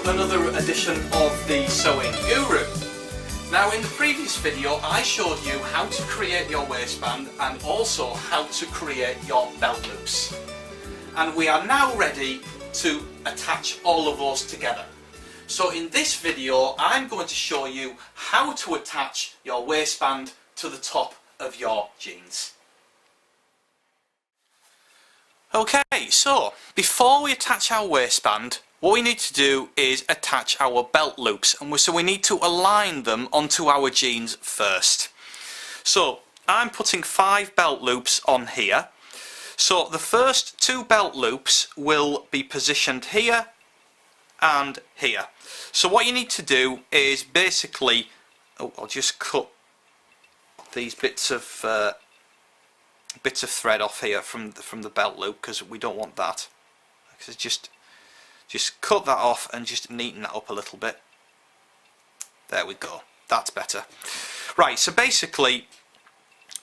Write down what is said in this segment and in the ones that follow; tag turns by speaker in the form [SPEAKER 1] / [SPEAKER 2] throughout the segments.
[SPEAKER 1] another edition of the Sewing Guru. Now in the previous video I showed you how to create your waistband and also how to create your belt loops. And we are now ready to attach all of those together. So in this video I'm going to show you how to attach your waistband to the top of your jeans. Okay, so before we attach our waistband, what we need to do is attach our belt loops, and so we need to align them onto our jeans first. So I'm putting 5 belt loops on here. So the first 2 belt loops will be positioned here and here. So what you need to do is basically, I'll just cut these bits of thread off here from the belt loop, because we don't want that. So just cut that off and just neaten that up a little bit. There we go, that's better. Right, so basically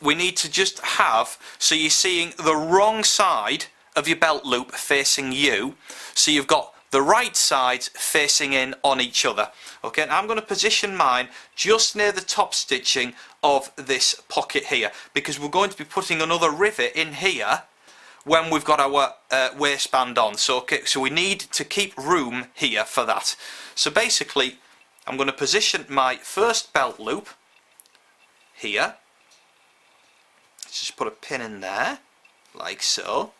[SPEAKER 1] we need to just have, so you're seeing the wrong side of your belt loop facing you, so you've got the right sides facing in on each other. Okay, and I'm going to position mine just near the top stitching of this pocket here, because we're going to be putting another rivet in here when we've got our waistband on. So okay, so we need to keep room here for that. So basically I'm going to position my first belt loop here. Let's just put a pin in there like so.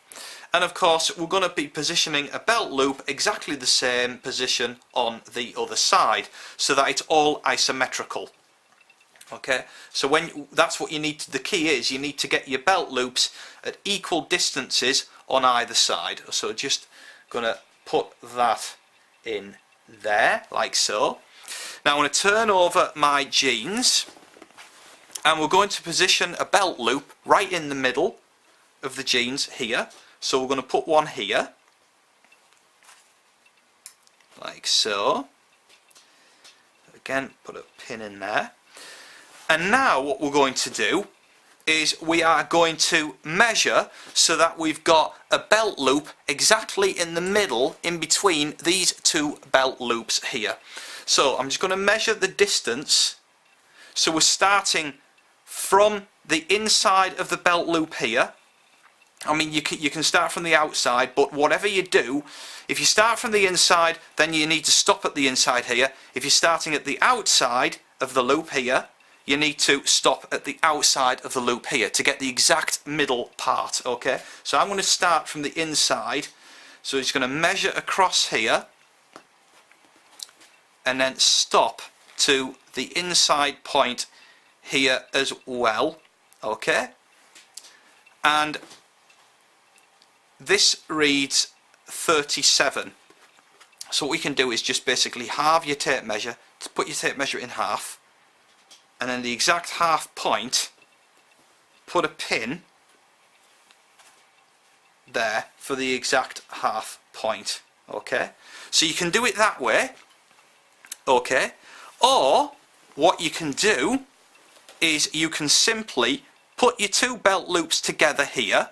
[SPEAKER 1] And of course we're going to be positioning a belt loop exactly the same position on the other side, so that it's all isometrical. Okay, so that's what you need to, the key is you need to get your belt loops at equal distances on either side. So just going to put that in there like so. Now I'm going to turn over my jeans and we're going to position a belt loop right in the middle of the jeans here. So we're going to put one here, like so. Again, put a pin in there. And now what we're going to do is we are going to measure so that we've got a belt loop exactly in the middle in between these 2 belt loops here. So I'm just going to measure the distance. So we're starting from the inside of the belt loop here. I mean, you can start from the outside, but whatever you do, if you start from the inside, then you need to stop at the inside here. If you're starting at the outside of the loop here, you need to stop at the outside of the loop here to get the exact middle part. Okay, so I'm going to start from the inside, so it's going to measure across here and then stop to the inside point here as well. Okay, and this reads 37. So what we can do is just basically halve your tape measure, to put your tape measure in half, and then the exact half point, put a pin there for the exact half point. Okay, so you can do it that way. Okay, or what you can do is you can simply put your 2 belt loops together here,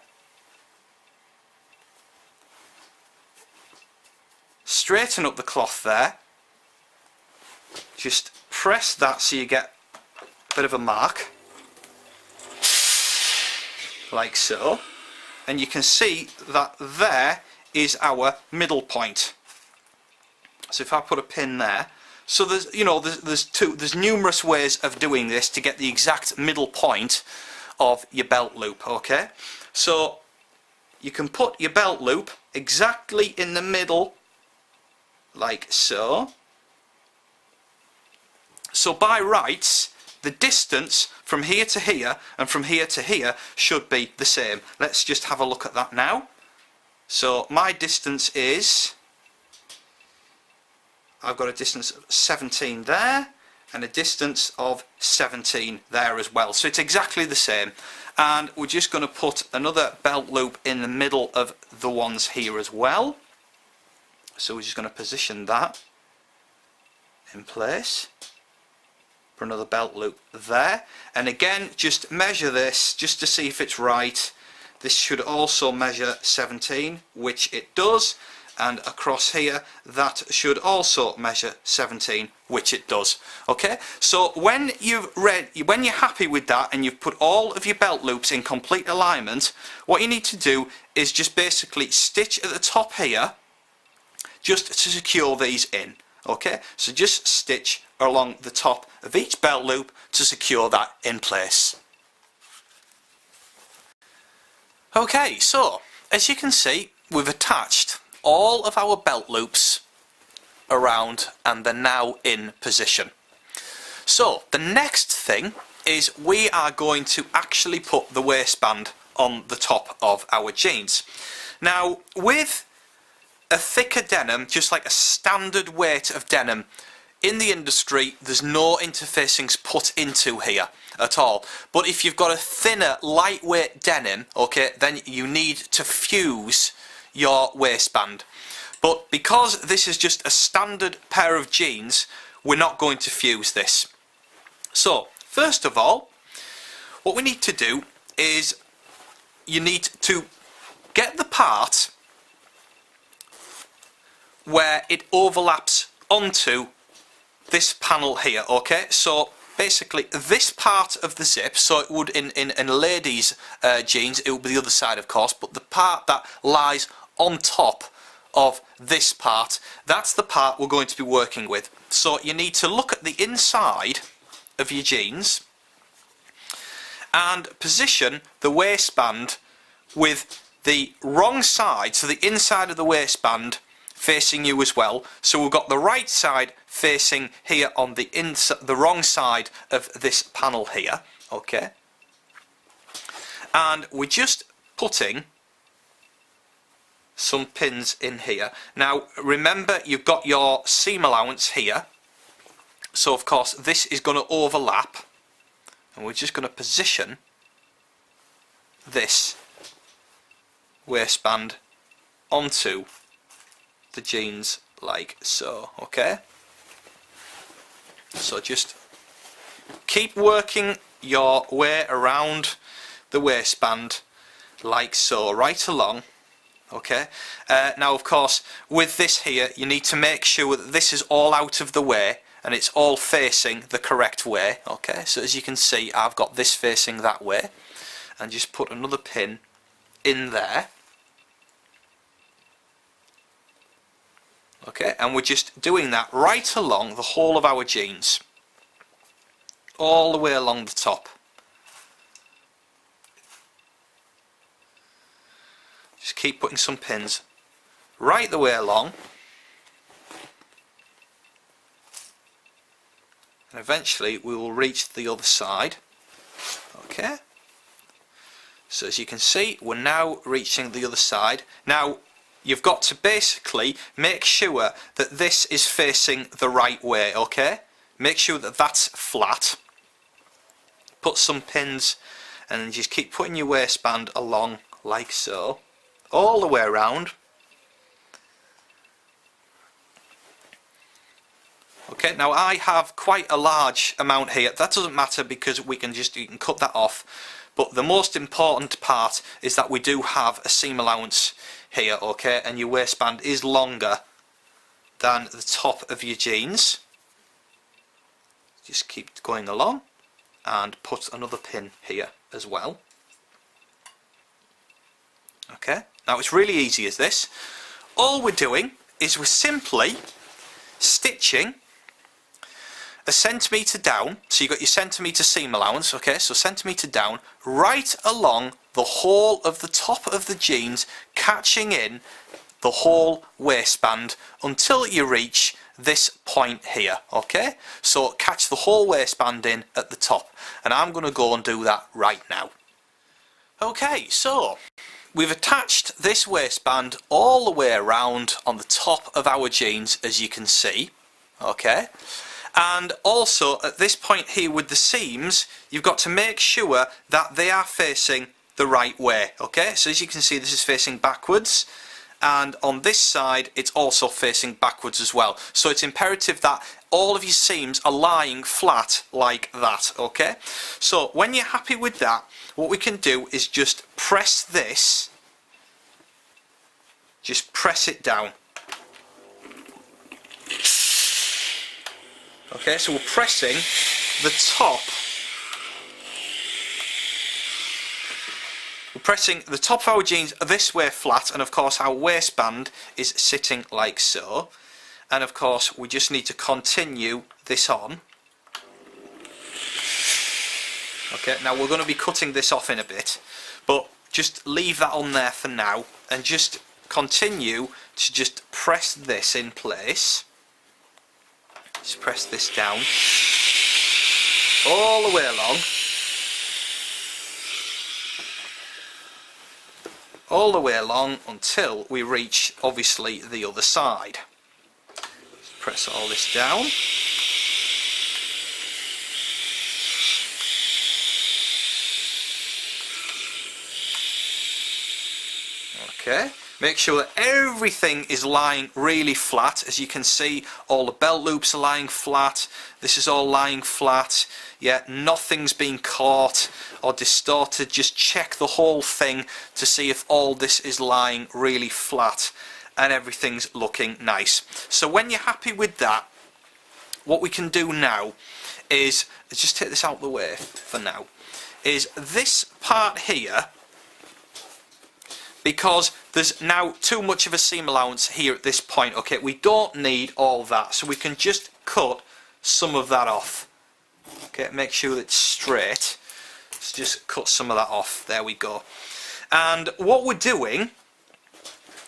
[SPEAKER 1] straighten up the cloth there, just press that so you get a bit of a mark like so, and you can see that there is our middle point. So if I put a pin there, so there's, you know, there's numerous ways of doing this to get the exact middle point of your belt loop. Okay, so you can put your belt loop exactly in the middle like so. So by rights, the distance from here to here and from here to here should be the same. Let's just have a look at that now. So my distance is, I've got a distance of 17 there and a distance of 17 there as well. So it's exactly the same. And we're just going to put another belt loop in the middle of the ones here as well. So we're just going to position that in place. For another belt loop there, and again just measure this just to see if it's right. This should also measure 17, which it does, and across here that should also measure 17, which it does. Okay, so when you're happy with that and you've put all of your belt loops in complete alignment, what you need to do is just basically stitch at the top here just to secure these in. Okay, so just stitch along the top of each belt loop to secure that in place. Okay, so as you can see, we've attached all of our belt loops around and they're now in position. So the next thing is we are going to actually put the waistband on the top of our jeans. Now with a thicker denim, just like a standard weight of denim, in the industry there's no interfacings put into here at all. But if you've got a thinner, lightweight denim, okay, then you need to fuse your waistband. But because this is just a standard pair of jeans, we're not going to fuse this. So first of all, what we need to do is you need to get the part where it overlaps onto this panel here. Okay, so basically this part of the zip, so it would in ladies jeans it would be the other side of course, but the part that lies on top of this part, that's the part we're going to be working with. So you need to look at the inside of your jeans and position the waistband with the wrong side, so the inside of the waistband facing you as well. So we've got the right side facing here on the wrong side of this panel here. Okay, and we're just putting some pins in here. Now remember, you've got your seam allowance here, so of course this is going to overlap, and we're just going to position this waistband onto the jeans like so. Okay, so just keep working your way around the waistband like so, right along. Okay, now of course with this here you need to make sure that this is all out of the way and it's all facing the correct way. Okay, so as you can see I've got this facing that way, and just put another pin in there. Okay, and we're just doing that right along the whole of our jeans, all the way along the top. Just keep putting some pins right the way along, and eventually we will reach the other side. Okay, so as you can see we're now reaching the other side. Now you've got to basically make sure that this is facing the right way. Okay, make sure that that's flat, put some pins, and then just keep putting your waistband along like so, all the way around. Okay, now I have quite a large amount here. That doesn't matter because you can cut that off. But the most important part is that we do have a seam allowance here, okay, and your waistband is longer than the top of your jeans. Just keep going along and put another pin here as well. Okay, now it's really easy as this. All we're doing is we're simply stitching a centimetre down, so you've got your centimetre seam allowance, okay, so centimetre down, right along the whole of the top of the jeans, catching in the whole waistband until you reach this point here. Okay, so catch the whole waistband in at the top, and I'm going to go and do that right now. Okay, so we've attached this waistband all the way around on the top of our jeans, as you can see. Okay, and also at this point here with the seams, you've got to make sure that they are facing the right way. Okay, so as you can see, this is facing backwards, and on this side it's also facing backwards as well. So it's imperative that all of your seams are lying flat like that. Okay, so when you're happy with that, what we can do is just press this, just press it down. Okay, so we're pressing the top. We're pressing the top of our jeans this way flat, and of course our waistband is sitting like so. And of course we just need to continue this on. Okay, now we're going to be cutting this off in a bit, but just leave that on there for now and just continue to just press this in place. Just press this down all the way along. All the way along until we reach obviously the other side. Just press all this down. Okay, make sure that everything is lying really flat. As you can see, all the belt loops are lying flat. This is all lying flat. Yeah, nothing's been caught or distorted. Just check the whole thing to see if all this is lying really flat and everything's looking nice. So when you're happy with that, what we can do now is, let's just take this out of the way for now, is this part here, because there's now too much of a seam allowance here at this point. Okay, we don't need all that, so we can just cut some of that off. Okay, make sure that it's straight. Let's just cut some of that off. There we go. And what we're doing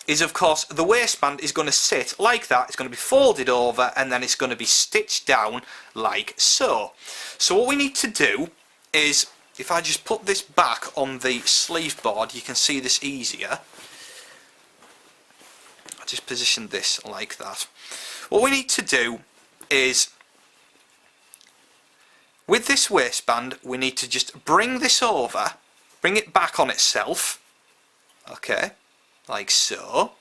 [SPEAKER 1] is, of course, the waistband is going to sit like that. It's going to be folded over and then it's going to be stitched down like so. So what we need to do is, if I just put this back on the sleeve board, you can see this easier. I just position this like that. What we need to do is, with this waistband, we need to just bring this over, bring it back on itself, okay, like so.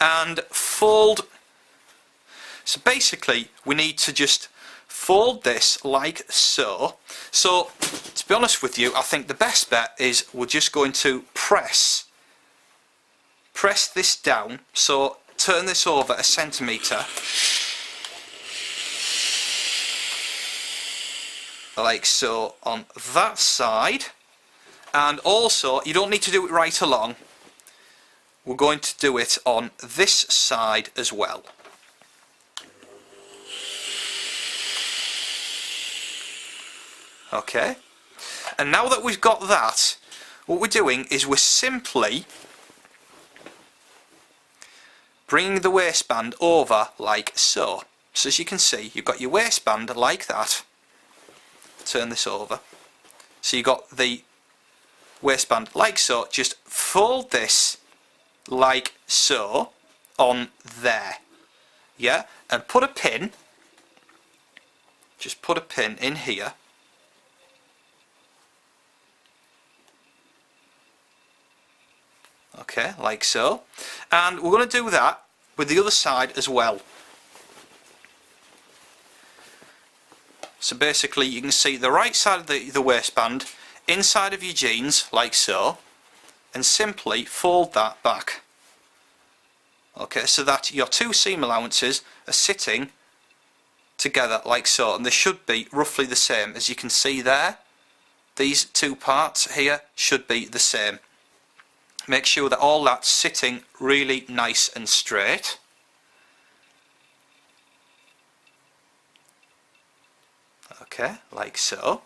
[SPEAKER 1] And fold. So basically we need to just fold this like so. So to be honest with you, I think the best bet is we're just going to press this down. So turn this over a centimetre like so on that side, and also you don't need to do it right along, we're going to do it on this side as well. Okay, and now that we've got that, what we're doing is we're simply bringing the waistband over like so. So as you can see, you've got your waistband like that. Turn this over. So you've got the waistband like so. Just fold this like so on there. Yeah, and put a pin. Just put a pin in here. Okay, like so. And we're going to do that with the other side as well. So basically you can see the right side of the waistband inside of your jeans like so, and simply fold that back. Okay, so that your two seam allowances are sitting together like so, and they should be roughly the same. As you can see there, these two parts here should be the same. Make sure that all that's sitting really nice and straight. Okay, like so.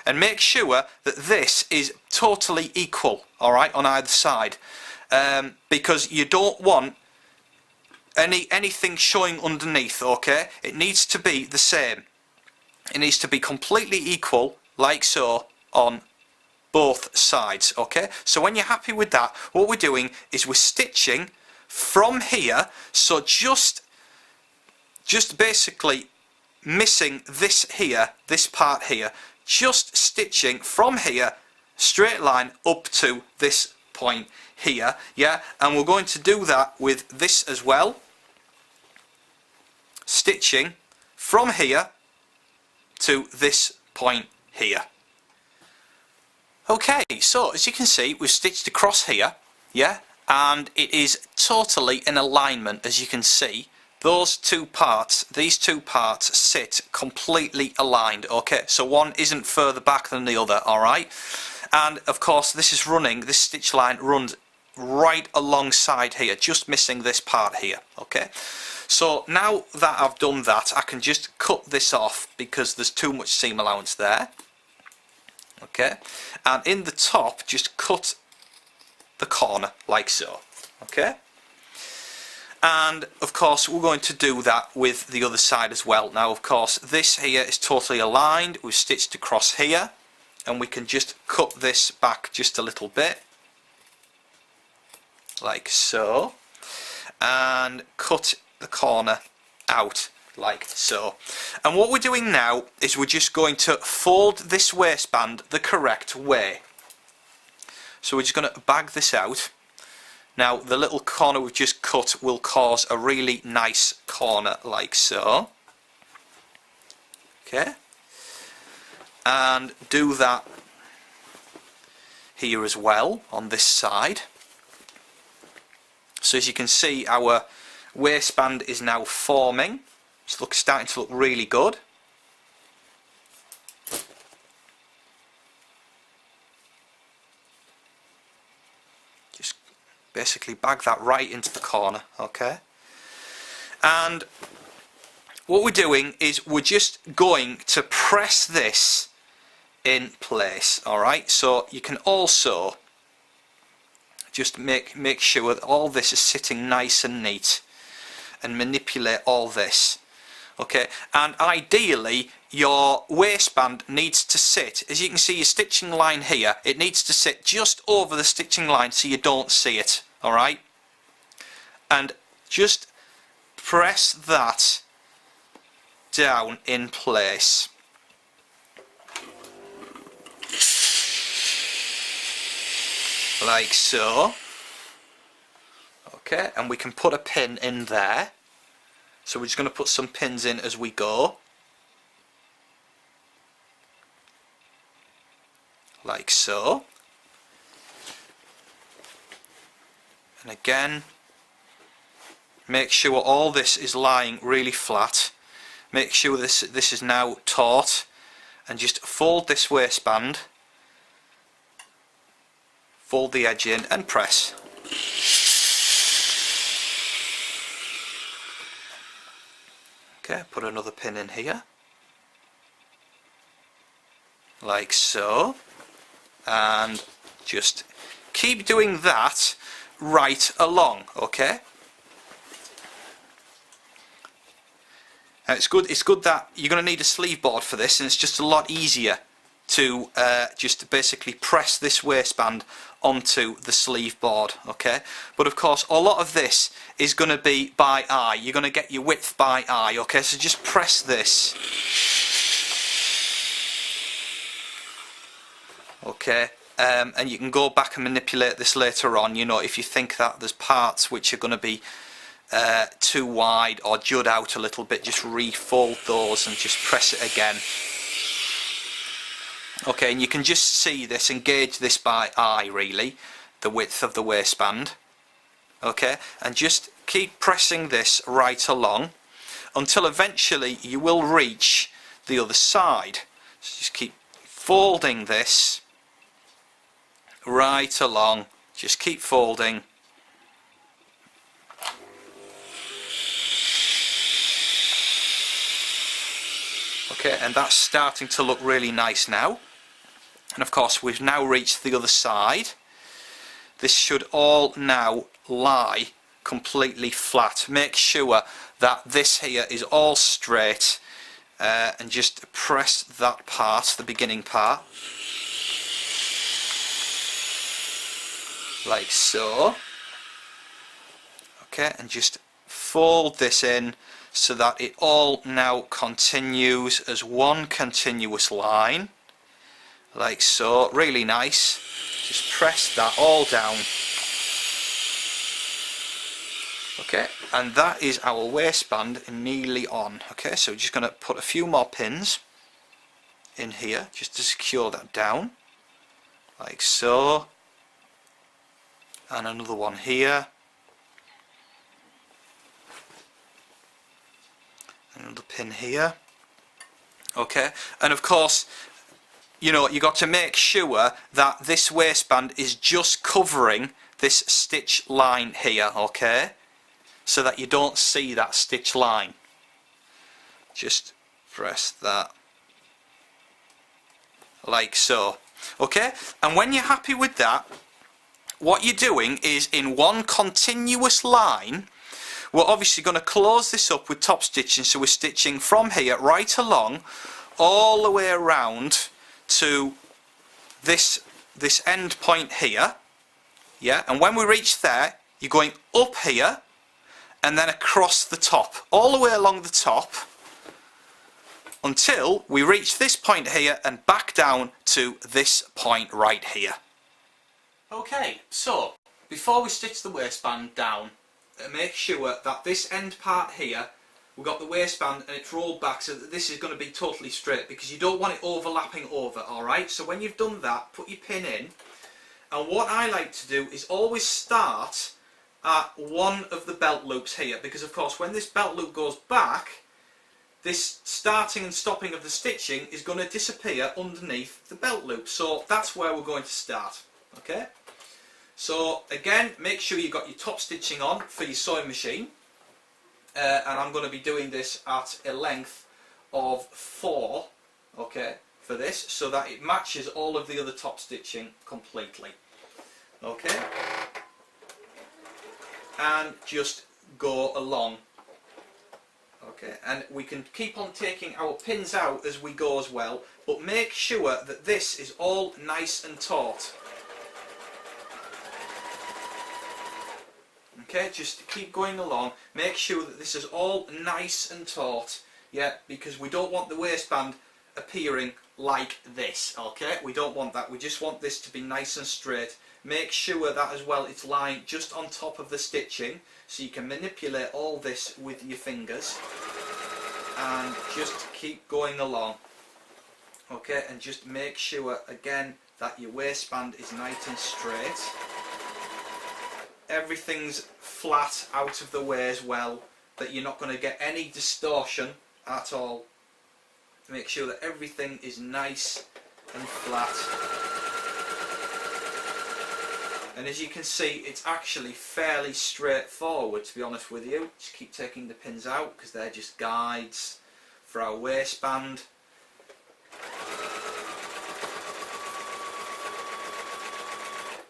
[SPEAKER 1] And make sure that this is totally equal, alright, on either side. Because you don't want anything showing underneath, okay? It needs to be the same. It needs to be completely equal, like so, on both sides. Okay, so when you're happy with that, what we're doing is we're stitching from here, so just basically missing this here, this part here, just stitching from here, straight line up to this point here. Yeah, and we're going to do that with this as well, stitching from here to this point here. Okay, so as you can see, we've stitched across here, yeah, and it is totally in alignment, as you can see. Those two parts, these two parts sit completely aligned, okay? So one isn't further back than the other, alright? And of course this is running, this stitch line runs right alongside here, just missing this part here, okay? So now that I've done that, I can just cut this off because there's too much seam allowance there, okay? And in the top, just cut the corner like so, okay? And of course we're going to do that with the other side as well. Now of course this here is totally aligned, we've stitched across here, and we can just cut this back just a little bit like so, and cut the corner out like so. And what we're doing now is we're just going to fold this waistband the correct way. So we're just going to bag this out. Now the little corner we've just cut will cause a really nice corner like so. Okay, and do that here as well on this side. So as you can see, our waistband is now forming. It's starting to look really good. Just basically bag that right into the corner, okay? And what we're doing is we're just going to press this in place, alright? So you can also just make sure that all this is sitting nice and neat, and manipulate all this, okay? And ideally your waistband needs to sit, as you can see your stitching line here, it needs to sit just over the stitching line so you don't see it, alright? And just press that down in place. Like so. Okay, and we can put a pin in there. So we're just going to put some pins in as we go. Like so. And again, make sure all this is lying really flat. Make sure this is now taut, and just fold this waistband, fold the edge in and press. Okay, put another pin in here, like so, and just keep doing that right along, okay? It's good that you're going to need a sleeve board for this, and it's just a lot easier to just basically press this waistband onto the sleeve board, okay? But of course a lot of this is going to be by eye. You're going to get your width by eye, okay? So just press this, okay? And you can go back and manipulate this later on, you know, if you think that there's parts which are going to be too wide or jut out a little bit, just refold those and just press it again. Okay, and you can just see this and gauge this by eye, really, the width of the waistband. Okay, and just keep pressing this right along until eventually you will reach the other side. So just keep folding this right along, just keep folding. Okay, and that's starting to look really nice now. And of course we've now reached the other side. This should all now lie completely flat. Make sure that this here is all straight, and just press that part, the beginning part, like so. Okay, and just fold this in so that it all now continues as one continuous line, like so. Really nice. Just press that all down. Okay, and that is our waistband nearly on. Okay, so we're just going to put a few more pins in here just to secure that down, like so, and another one here, another pin here. Okay, and of course, you know, you got to make sure that this waistband is just covering this stitch line here, okay, so that you don't see that stitch line. Just press that like so. Okay, and when you're happy with that, what you're doing is in one continuous line, we're obviously going to close this up with top stitching, so we're stitching from here right along all the way around to this end point here, yeah, and when we reach there, you're going up here and then across the top, all the way along the top, until we reach this point here and back down to this point right here. Okay, so before we stitch the waistband down, make sure that this end part here, we've got the waistband and it's rolled back so that this is going to be totally straight, because you don't want it overlapping over, alright? So when you've done that, put your pin in, and what I like to do is always start at one of the belt loops here, because of course when this belt loop goes back, this starting and stopping of the stitching is going to disappear underneath the belt loop. So that's where we're going to start. Okay, so again, make sure you've got your top stitching on for your sewing machine, and I'm going to be doing this at a length of 4, okay, for this, so that it matches all of the other top stitching completely. Okay, and just go along. Okay, and we can keep on taking our pins out as we go as well, but make sure that this is all nice and taut. Okay, just keep going along, make sure that this is all nice and taut, yeah, because we don't want the waistband appearing like this, okay, we don't want that, we just want this to be nice and straight. Make sure that as well it's lying just on top of the stitching, so you can manipulate all this with your fingers, and just keep going along. Okay, and just make sure again that your waistband is nice and straight. Everything's flat out of the way as well, that you're not going to get any distortion at all. Make sure that everything is nice and flat. And as you can see, it's actually fairly straightforward, to be honest with you. Just keep taking the pins out because they're just guides for our waistband.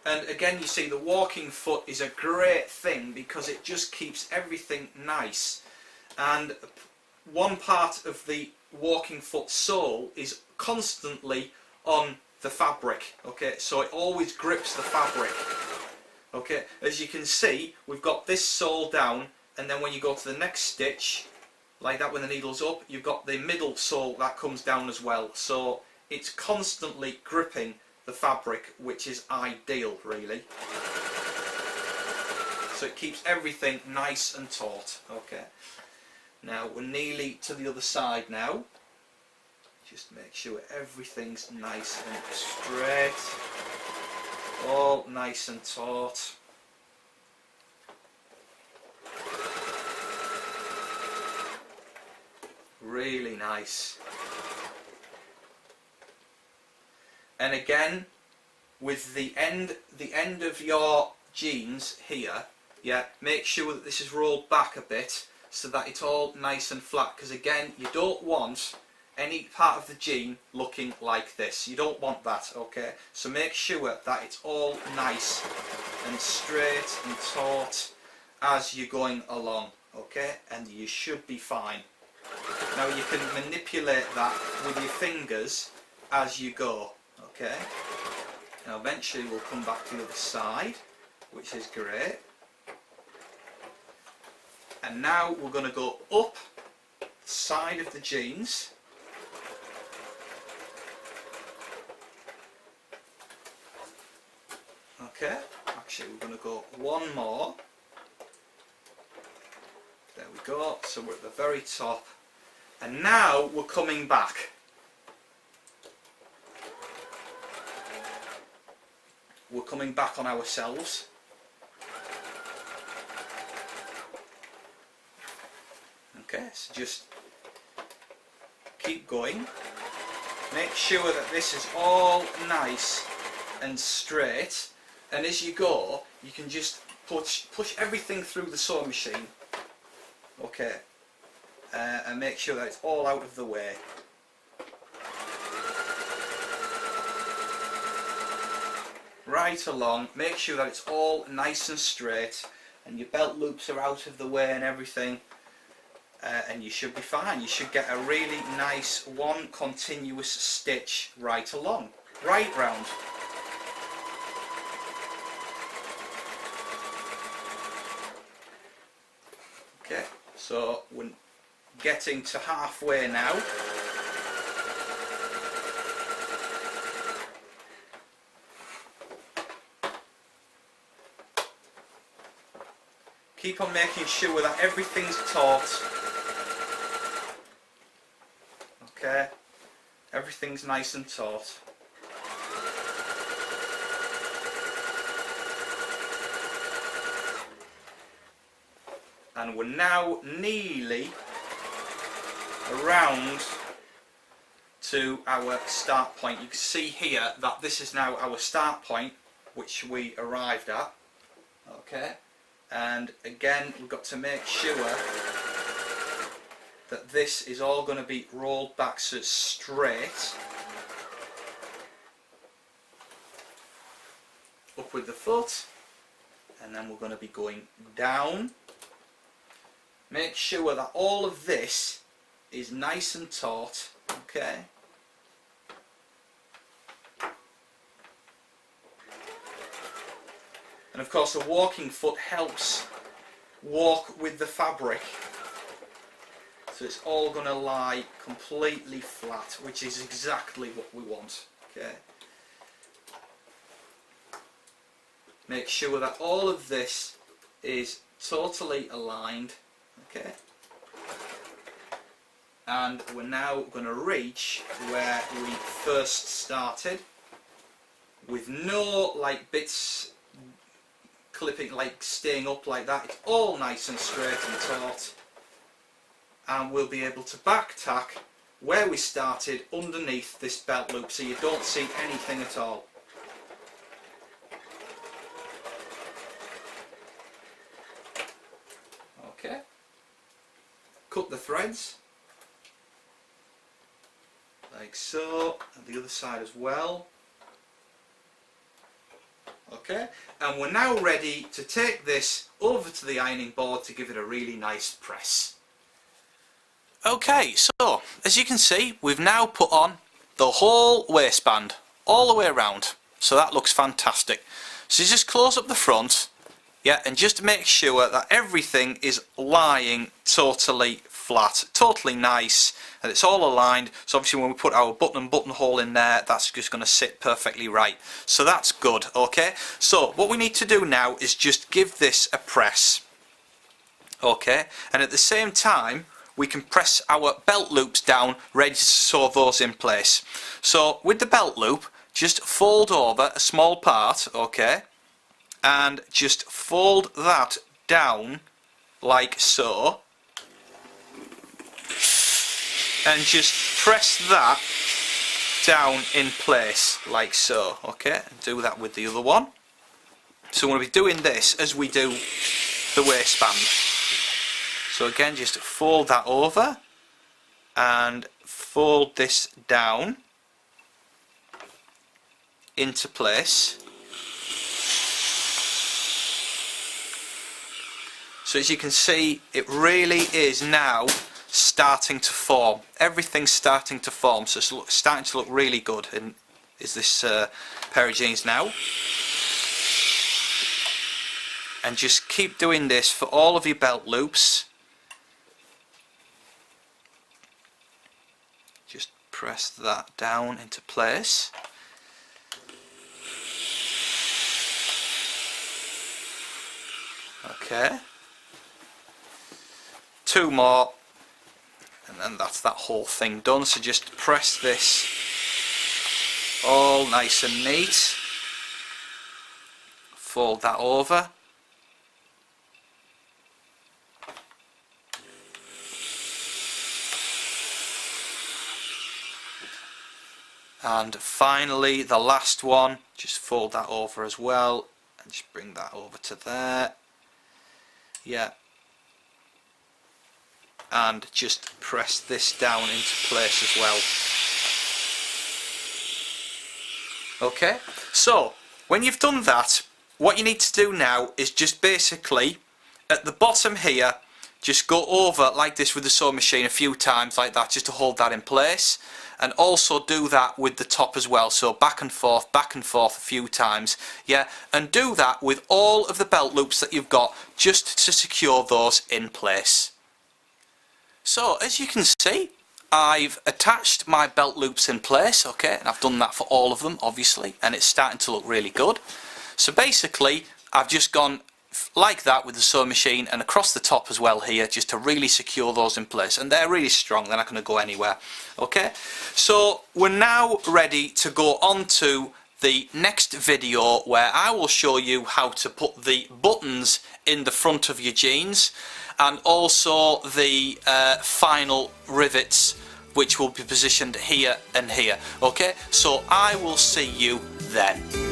[SPEAKER 1] And again, you see the walking foot is a great thing because it just keeps everything nice. And one part of the walking foot sole is constantly on the fabric, okay, so it always grips the fabric. Okay, as you can see, we've got this sole down, and then when you go to the next stitch, like that when the needle's up, you've got the middle sole that comes down as well, so it's constantly gripping the fabric, which is ideal really. So it keeps everything nice and taut. Okay, now we're nearly to the other side now. Just make sure everything's nice and straight, all nice and taut. Really nice. And again, with the end of your jeans here, yeah, make sure that this is rolled back a bit so that it's all nice and flat, because again, you don't want any part of the jean looking like this. You don't want that, okay? So make sure that it's all nice and straight and taut as you're going along, okay? And you should be fine. Now you can manipulate that with your fingers as you go, okay? Now eventually we'll come back to the other side, which is great. And now we're going to go up the side of the jeans. Okay, actually we're going to go one more. There we go, so we're at the very top. And now we're coming back. We're coming back on ourselves. Okay, so just keep going. Make sure that this is all nice and straight, and as you go you can just push everything through the sewing machine, okay, and make sure that it's all out of the way. Right along, make sure that it's all nice and straight and your belt loops are out of the way and everything, and you should be fine. You should get a really nice one continuous stitch right along, right round. Okay, so we're getting to halfway now. Keep on making sure that everything's taut. Okay, everything's nice and taut. And we're now nearly around to our start point. You can see here that this is now our start point, which we arrived at. Okay, and again we've got to make sure that this is all going to be rolled back so it's straight. Up with the foot, and then we're going to be going down. Make sure that all of this is nice and taut, okay? And of course the walking foot helps walk with the fabric, so it's all going to lie completely flat, which is exactly what we want, okay? Make sure that all of this is totally aligned, okay? And we're now going to reach where we first started, with no like bits clipping, like staying up like that. It's all nice and straight and taut, and we'll be able to back tack where we started underneath this belt loop, so you don't see anything at all. Okay, cut the threads like so, and the other side as well. Okay, and we're now ready to take this over to the ironing board to give it a really nice press. Okay, so as you can see, we've now put on the whole waistband all the way around, so that looks fantastic. So just close up the front, yeah, and just make sure that everything is lying totally flat, totally nice, and it's all aligned. So obviously when we put our button and buttonhole in there, that's just going to sit perfectly right. So that's good, okay? So what we need to do now is just give this a press, okay? And at the same time, we can press our belt loops down, ready to sew those in place. So with the belt loop, just fold over a small part, okay? And just fold that down like so, and just press that down in place like so, okay? And do that with the other one. So we're going to be doing this as we do the waistband. So again, just fold that over and fold this down into place. So as you can see, it really is now starting to form. Everything's starting to form, so it's starting to look really good. And is this pair of jeans now? And just keep doing this for all of your belt loops. Just press that down into place. Okay. Two more, and then that's that whole thing done. So just press this all nice and neat, fold that over, And finally the last one, just fold that over as well and just bring that over to there. Yeah, and just press this down into place as well. Okay, so when you've done that, what you need to do now is just basically at the bottom here, just go over like this with the sewing machine a few times like that, just to hold that in place, and also do that with the top as well, so back and forth a few times. Yeah, and do that with all of the belt loops that you've got, just to secure those in place. So as you can see, I've attached my belt loops in place, okay, and I've done that for all of them obviously, and it's starting to look really good. So basically I've just gone like that with the sewing machine and across the top as well here, just to really secure those in place, and they're really strong, they're not going to go anywhere. Okay, so we're now ready to go on to the next video, where I will show you how to put the buttons in the front of your jeans, and also the final rivets, which will be positioned here and here. Okay, so I will see you then.